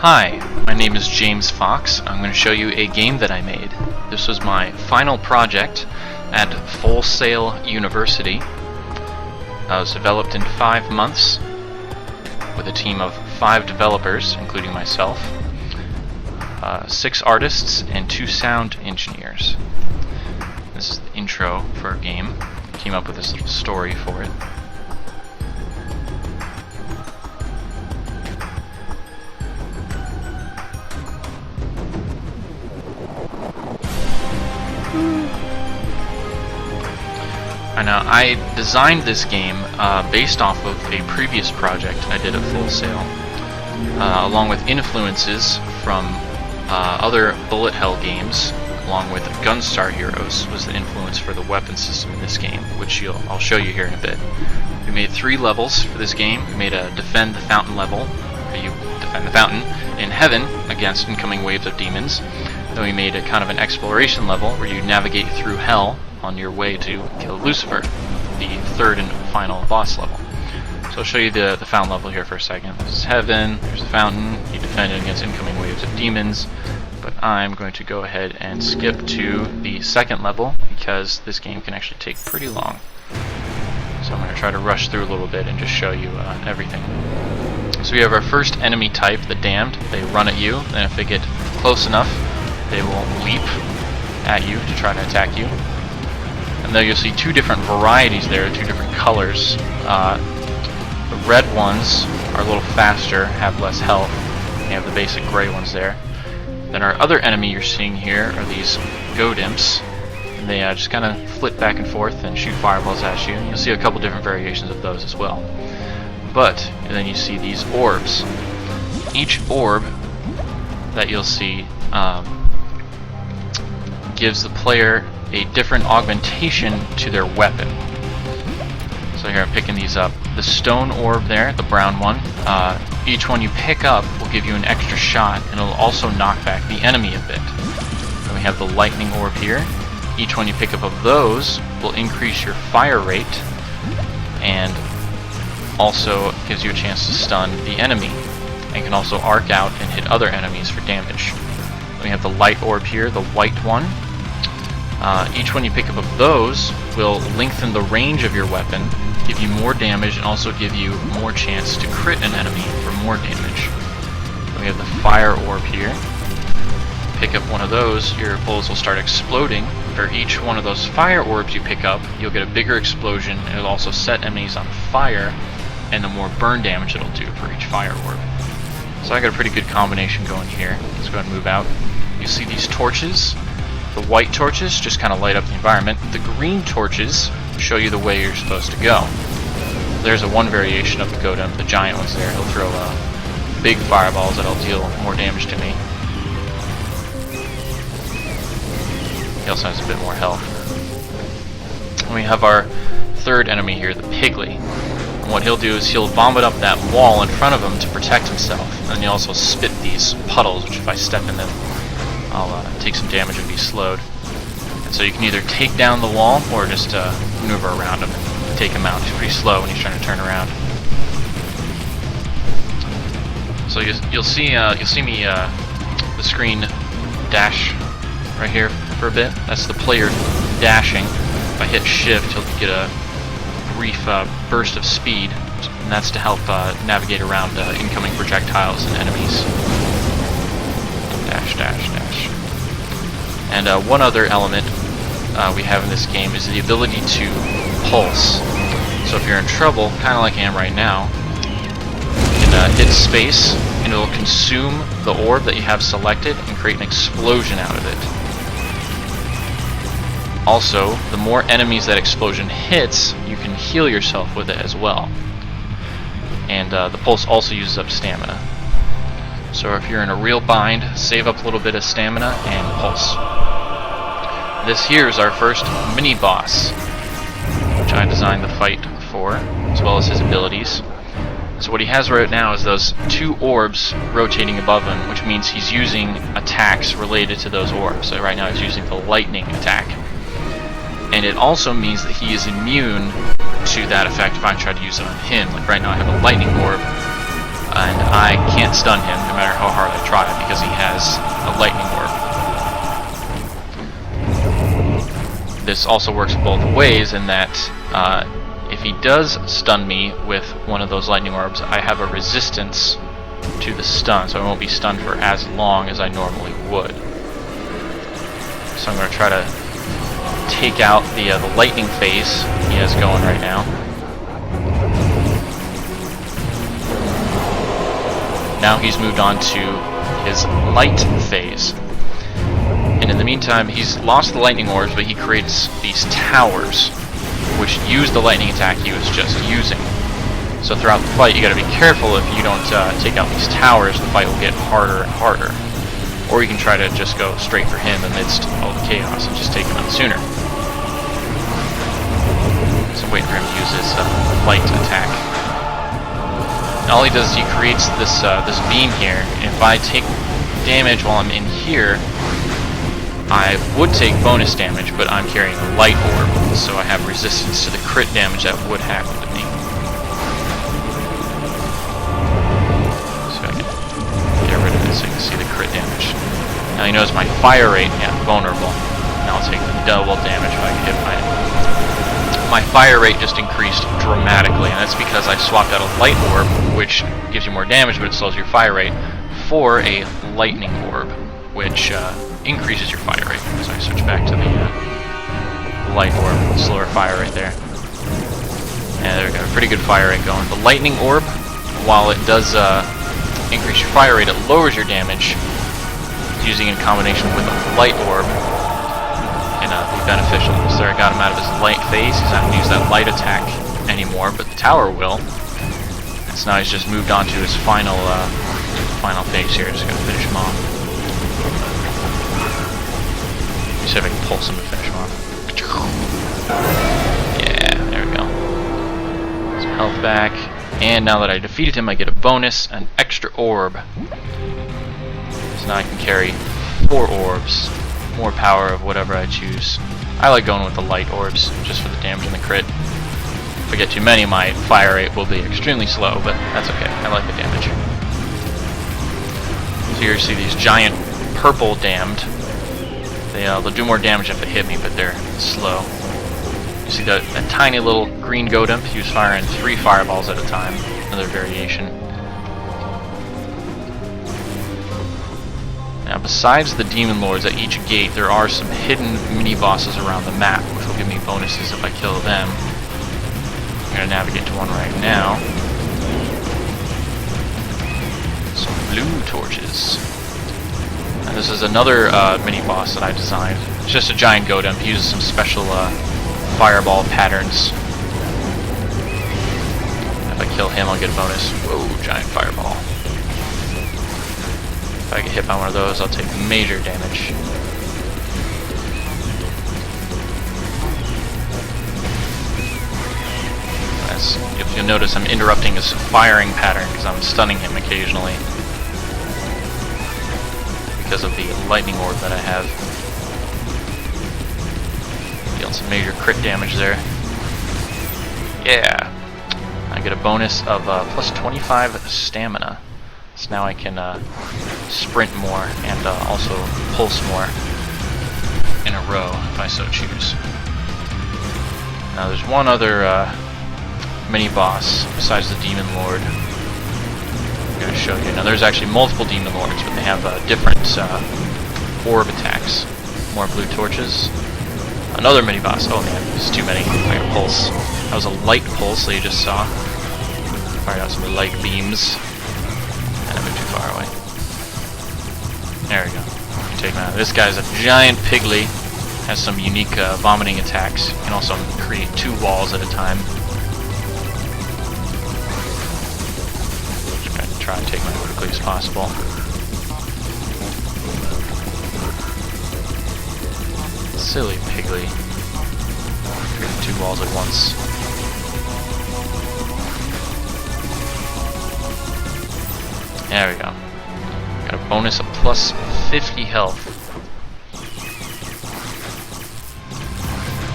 Hi, my name is James Fox. I'm going to show you a game that I made. This was my final project at Full Sail University. It was developed in 5 months with a team of 5 developers, including myself, 6 artists, and 2 sound engineers. This is the intro for our game. Came up with this little story for it. I designed this game based off of a previous project I did at Full Sail, along with influences from other bullet hell games, along with Gunstar Heroes was the influence for the weapon system in this game, which I'll show you here in a bit. We made 3 levels for this game. We made a Defend the Fountain level, where you defend the fountain in heaven against incoming waves of demons. Then we made a kind of an exploration level where you navigate through hell on your way to kill Lucifer, the 3rd and final boss level. So I'll show you the fountain level here for a second. This is heaven, there's the fountain, you defend it against incoming waves of demons, but I'm going to go ahead and skip to the 2nd level because this game can actually take pretty long. So I'm going to try to rush through a little bit and just show you everything. So we have our first enemy type, the Damned. They run at you, and if they get close enough, they will leap at you to try to attack you. And then you'll see 2 different varieties there, 2 different colors. The red ones are a little faster, have less health. You have the basic gray ones there. Then our other enemy you're seeing here are these goat imps. And they just kind of flit back and forth and shoot fireballs at you. You'll see a couple different variations of those as well. But then you see these orbs. Each orb that you'll see gives the player a different augmentation to their weapon. So here I'm picking these up. The stone orb there, the brown one, each one you pick up will give you an extra shot, and it'll also knock back the enemy a bit. Then we have the lightning orb here. Each one you pick up of those will increase your fire rate, and also gives you a chance to stun the enemy, and can also arc out and hit other enemies for damage. Then we have the light orb here, the white one. Each one you pick up of those will lengthen the range of your weapon, give you more damage, and also give you more chance to crit an enemy for more damage. Then we have the fire orb here. Pick up one of those, your bullets will start exploding. For each one of those fire orbs you pick up, you'll get a bigger explosion, and it'll also set enemies on fire, and the more burn damage it'll do for each fire orb. So I got a pretty good combination going here. Let's go ahead and move out. You see these torches. The white torches just kind of light up the environment. The green torches show you the way you're supposed to go. There's one variation of the goat imp, the giant one's there. He'll throw big fireballs that'll deal more damage to me. He also has a bit more health. And we have our 3rd enemy here, the Pigly. And what he'll do is he'll vomit up that wall in front of him to protect himself. And he'll also spit these puddles, which if I step in them, I'll take some damage and be slowed. And so you can either take down the wall or just maneuver around him and take him out. He's pretty slow when he's trying to turn around. So you'll see me the screen dash right here for a bit. That's the player dashing. If I hit shift, he'll get a brief burst of speed, and that's to help navigate around incoming projectiles and enemies. Dash, dash, dash. And one other element we have in this game is the ability to pulse. So if you're in trouble, kind of like I am right now, you can hit space and it will consume the orb that you have selected and create an explosion out of it. Also, the more enemies that explosion hits, you can heal yourself with it as well. And the pulse also uses up stamina. So if you're in a real bind, save up a little bit of stamina and pulse. This here is our first mini-boss, which I designed the fight for, as well as his abilities. So what he has right now is those 2 orbs rotating above him, which means he's using attacks related to those orbs. So right now he's using the lightning attack. And it also means that he is immune to that effect if I try to use it on him. Like right now I have a lightning orb and I can't stun him no matter how hard I try because he has a lightning orb. This also works both ways in that if he does stun me with one of those lightning orbs, I have a resistance to the stun, so I won't be stunned for as long as I normally would. So I'm going to try to take out the lightning phase he has going right now. Now he's moved on to his light phase. And in the meantime, he's lost the lightning orbs, but he creates these towers, which use the lightning attack he was just using. So throughout the fight, you got to be careful. If you don't take out these towers, the fight will get harder and harder. Or you can try to just go straight for him amidst all the chaos and just take him out sooner. So I'm waiting for him to use his light attack. All he does is he creates this this beam here. If I take damage while I'm in here, I would take bonus damage, but I'm carrying a light orb, so I have resistance to the crit damage that would happen to me. So I can get rid of it so you can see the crit damage. Now he knows my fire rate, yeah, vulnerable. Now I'll take double damage if I can hit my fire rate just increased dramatically, and that's because I swapped out a light orb, which gives you more damage, but it slows your fire rate, for a lightning orb, which increases your fire rate. So I switch back to the light orb, slower fire rate there. And there we go, pretty good fire rate going. The lightning orb, while it does increase your fire rate, it lowers your damage. Using in combination with a light orb can be beneficial. So there I got him out of his light phase. He's not going to use that light attack anymore, but the tower will. And so now he's just moved on to his final phase here. Just going to finish him off. See if I can pulse him to finish him off. Yeah, there we go. Some health back. And now that I defeated him, I get a bonus, an extra orb. So now I can carry 4 orbs. More power of whatever I choose. I like going with the light orbs, just for the damage and the crit. If I get too many, my fire rate will be extremely slow, but that's okay. I like the damage. So here you see these giant purple damned. They'll do more damage if they hit me, but they're slow. You see that tiny little green Godump? He was firing 3 fireballs at a time. Another variation. Now, besides the Demon Lords at each gate, there are some hidden mini-bosses around the map, which will give me bonuses if I kill them. I'm going to navigate to one right now. Some blue torches. And this is another mini-boss that I designed. It's just a giant Godump. He uses some special fireball patterns. If I kill him, I'll get a bonus. Whoa, giant fireball. If I get hit by one of those, I'll take major damage. If you'll notice, I'm interrupting his firing pattern because I'm stunning him occasionally because of the lightning orb that I have. Dealing some major crit damage there. Yeah! I get a bonus of plus 25 stamina. So now I can sprint more and also pulse more in a row if I so choose. Now there's one other mini-boss besides the Demon Lord I'm going to show you. Now there's actually multiple Demon Lords, but they have different orb attacks. More blue torches. Another mini-boss. Oh man, there's too many. I got a pulse. That was a light pulse that you just saw. Fired out some light beams. And I moved too far away. There we go. Take him out. This guy's a giant piggly. Has some unique vomiting attacks. Can also create 2 walls at a time. Just gonna try and take him as quickly as possible. Silly piggly. Creating 2 walls at once. There we go. Got a bonus of plus 50 health.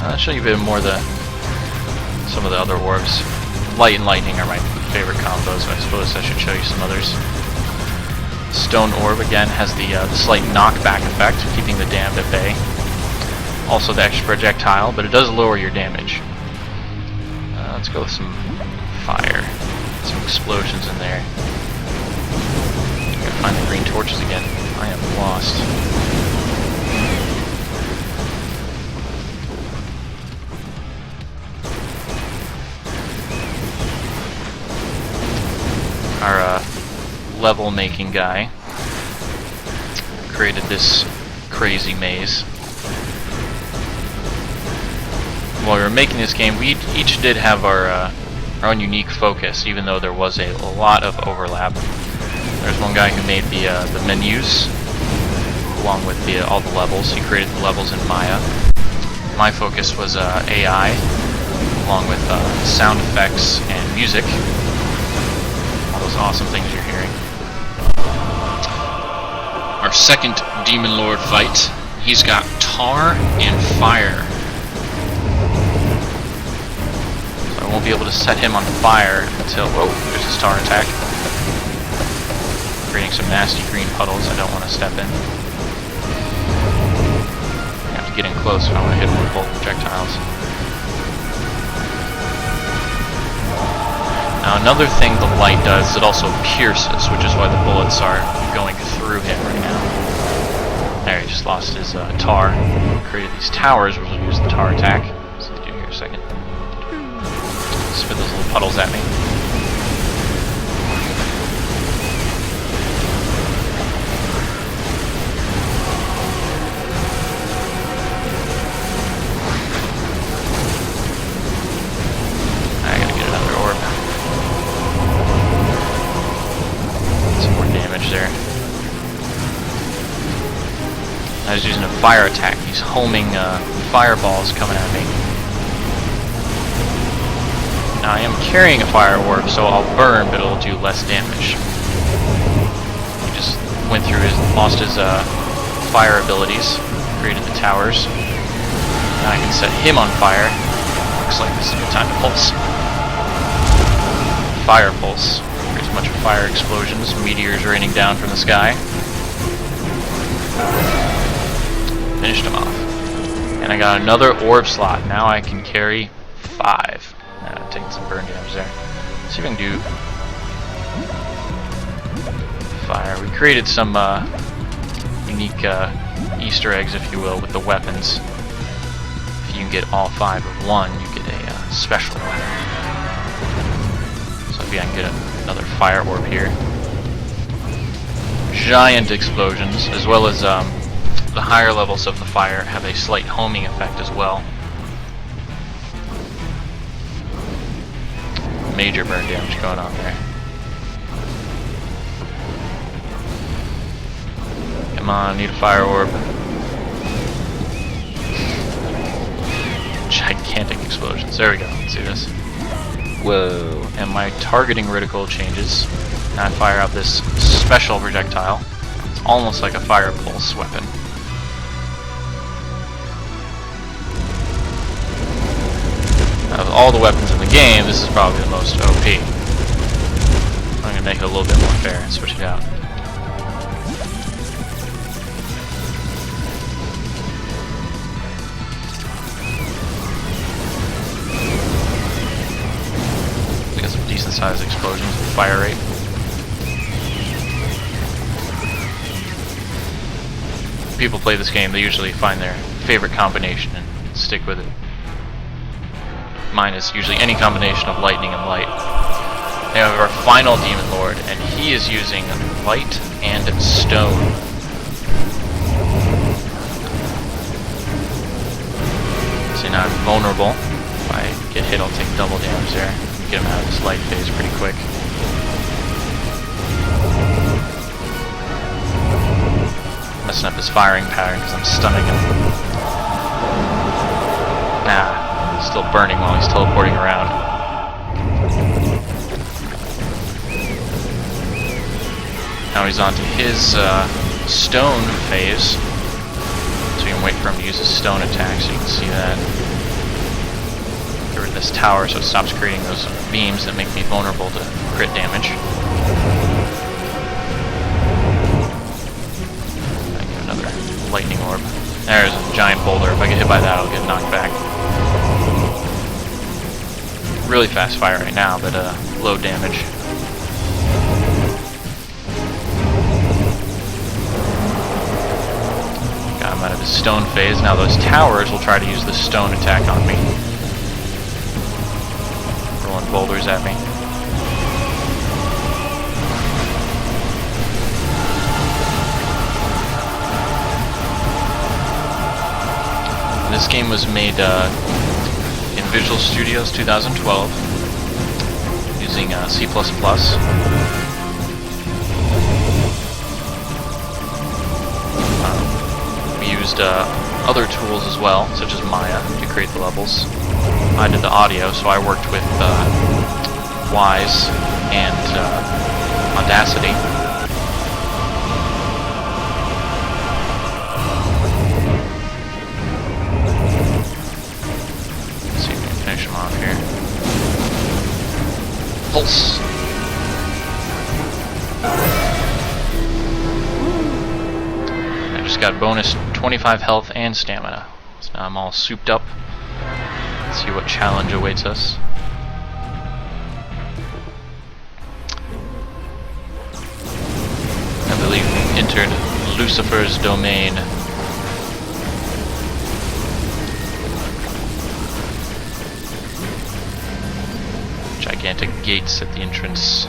I'll show you a bit more some of the other orbs. Light and lightning are my favorite combos. I suppose I should show you some others. Stone Orb, again, has the slight knockback effect, keeping the damned at bay. Also the extra projectile, but it does lower your damage. Let's go with some fire. Some explosions in there. Gotta find the green torches again. I am lost. Our level making guy created this crazy maze. While we were making this game, we each did have our own unique focus, even though there was a lot of overlap. There's one guy who made the menus along with all the levels. He created the levels in Maya. My focus was AI, along with sound effects and music. All those awesome things you're hearing. Our second Demon Lord fight, he's got tar and fire. So I won't be able to set him on fire until, whoa, there's his tar attack. Creating some nasty green puddles I don't want to step in. I have to get in close if I want to hit him with bolt projectiles. Now another thing the light does is it also pierces, which is why the bullets are going through him right now. There, he just lost his tar. Created these towers, which will use the tar attack. So they do here a second. Spit those little puddles at me. There. I was using a fire attack. He's homing fireballs coming at me. Now I am carrying a fire orb, so I'll burn, but it'll do less damage. He just went through lost his fire abilities, created the towers. Now I can set him on fire. Looks like this is a good time to pulse. Fire pulse. There's a bunch of fire explosions, meteors raining down from the sky. Finished him off. And I got another orb slot. Now I can carry 5. Taking some burn damage there. Let's see if I can do fire. We created some unique Easter eggs, if you will, with the weapons. If you can get all 5 of one, you get a special weapon. So maybe I can get another fire orb here. Giant explosions, as well as the higher levels of the fire have a slight homing effect as well. Major burn damage going on there. Come on, need a fire orb. Gigantic explosions. There we go. Let's see this. Whoa. And my targeting reticle changes. Now I fire out this special projectile. It's almost like a fire pulse weapon. Of all the weapons in the game, this is probably the most OP. I'm going to make it a little bit more fair and switch it out. Decent sized explosions with fire rate. People play this game, they usually find their favorite combination and stick with it. Mine is usually any combination of lightning and light. Now we have our final Demon Lord, and he is using light and stone. See, now I'm vulnerable. If I get hit, I'll take double damage there. Get him out of this light phase pretty quick. Messing up his firing pattern because I'm stunning him. Nah, he's still burning while he's teleporting around. Now he's on to his stone phase. So you can wait for him to use his stone attack so you can see that. Get rid of this tower so it stops creating those beams that make me vulnerable to crit damage. I get another lightning orb. There's a giant boulder. If I get hit by that, I'll get knocked back. Really fast fire right now, but low damage. Got him out of his stone phase. Now those towers will try to use the stone attack on me. Throwing boulders at me. This game was made in Visual Studios 2012 using C++. We used other tools as well, such as Maya, to create the levels. I did the audio, so I worked with Wwise and Audacity. Finish him off here. Pulse! I just got bonus 25 health and stamina. So now I'm all souped up. Let's see what challenge awaits us. I believe we've entered Lucifer's domain. Gigantic gates at the entrance.